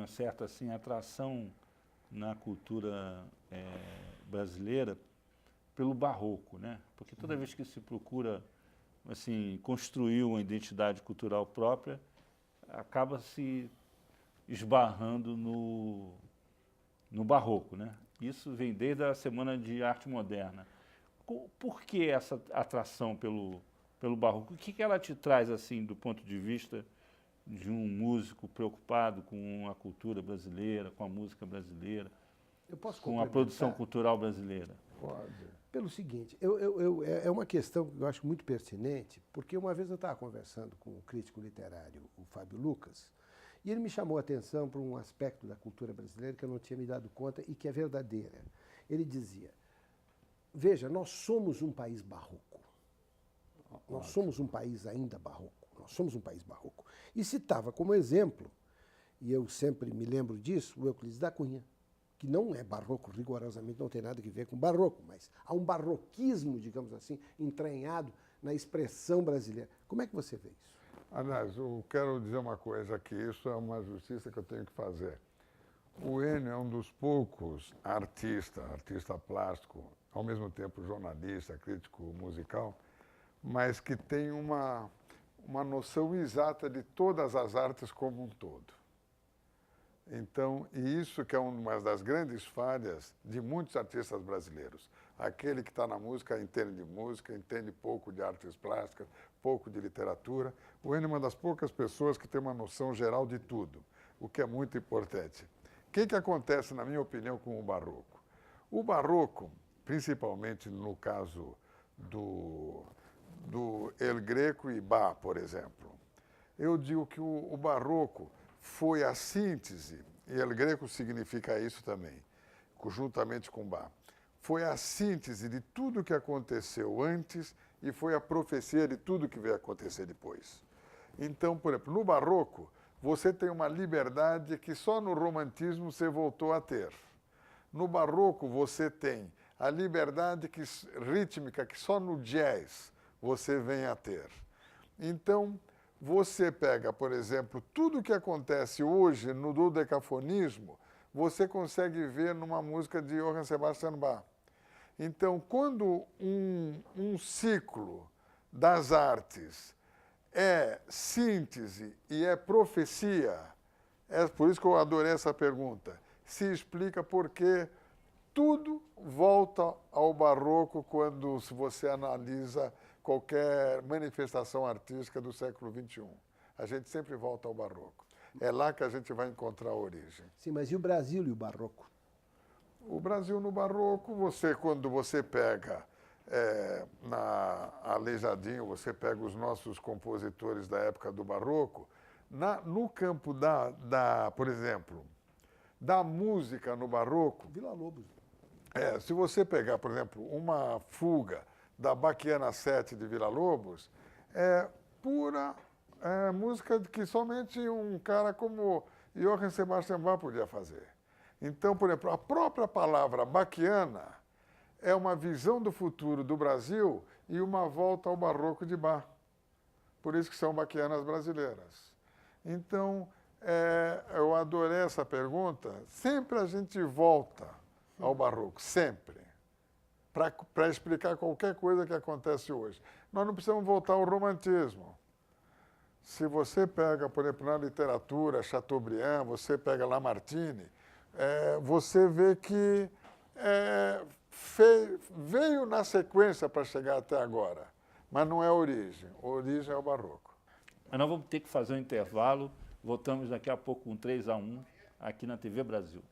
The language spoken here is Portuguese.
certa assim, atração na cultura brasileira pelo barroco, né? Porque toda vez que se procura assim, construir uma identidade cultural própria, acaba se esbarrando no barroco, né? Isso vem desde a Semana de Arte Moderna. Por que essa atração pelo barroco? O que ela te traz, assim, do ponto de vista de um músico preocupado com a cultura brasileira, com a música brasileira, com a produção cultural brasileira? Pode. Pelo seguinte, é uma questão que eu acho muito pertinente, porque uma vez eu estava conversando com o crítico literário, o Fábio Lucas, e ele me chamou a atenção para um aspecto da cultura brasileira que eu não tinha me dado conta e que é verdadeira. Ele dizia, veja, nós somos um país barroco. Nós somos um país ainda barroco. Nós somos um país barroco. E citava como exemplo, e eu sempre me lembro disso, o Euclides da Cunha, que não é barroco, rigorosamente não tem nada a ver com barroco, mas há um barroquismo, digamos assim, entranhado na expressão brasileira. Como é que você vê isso? Aliás, eu quero dizer uma coisa aqui, isso é uma justiça que eu tenho que fazer. O Ennio é um dos poucos artista plástico, ao mesmo tempo jornalista, crítico musical, mas que tem uma noção exata de todas as artes como um todo. Então, e isso que é uma das grandes falhas de muitos artistas brasileiros. Aquele que está na música, entende pouco de artes plásticas, pouco de literatura. O Ennio é uma das poucas pessoas que tem uma noção geral de tudo, o que é muito importante. O que acontece, na minha opinião, com o barroco? O barroco, principalmente no caso do El Greco e Bach, por exemplo, eu digo que o barroco foi a síntese, e El Greco significa isso também, juntamente com Bach, foi a síntese de tudo que aconteceu antes e foi a profecia de tudo que veio acontecer depois. Então, por exemplo, no barroco, você tem uma liberdade que só no romantismo você voltou a ter. No barroco, você tem a liberdade rítmica que só no jazz você vem a ter. Então, você pega, por exemplo, tudo que acontece hoje no dodecafonismo, você consegue ver numa música de Johann Sebastian Bach. Então, quando um ciclo das artes é síntese e é profecia, é por isso que eu adorei essa pergunta, se explica por que tudo volta ao barroco quando você analisa qualquer manifestação artística do século XXI. A gente sempre volta ao barroco. É lá que a gente vai encontrar a origem. Sim, mas e o Brasil e o barroco? O Brasil no barroco, quando você pega na Aleijadinho, você pega os nossos compositores da época do barroco, no campo por exemplo, da música no barroco... Villa-Lobos. Se você pegar, por exemplo, uma fuga da Bachiana 7 de Villa-Lobos, é pura música que somente um cara como Johann Sebastian Bach podia fazer. Então, por exemplo, a própria palavra baquiana é uma visão do futuro do Brasil e uma volta ao barroco de Bach. Por isso que são baquianas brasileiras. Então, eu adorei essa pergunta. Sempre a gente volta ao barroco, sempre, para explicar qualquer coisa que acontece hoje. Nós não precisamos voltar ao romantismo. Se você pega, por exemplo, na literatura, Chateaubriand, você pega Lamartine, você vê que veio na sequência para chegar até agora, mas não é a origem. A origem é o barroco. Mas nós vamos ter que fazer um intervalo. Voltamos daqui a pouco com 3-1 aqui na TV Brasil.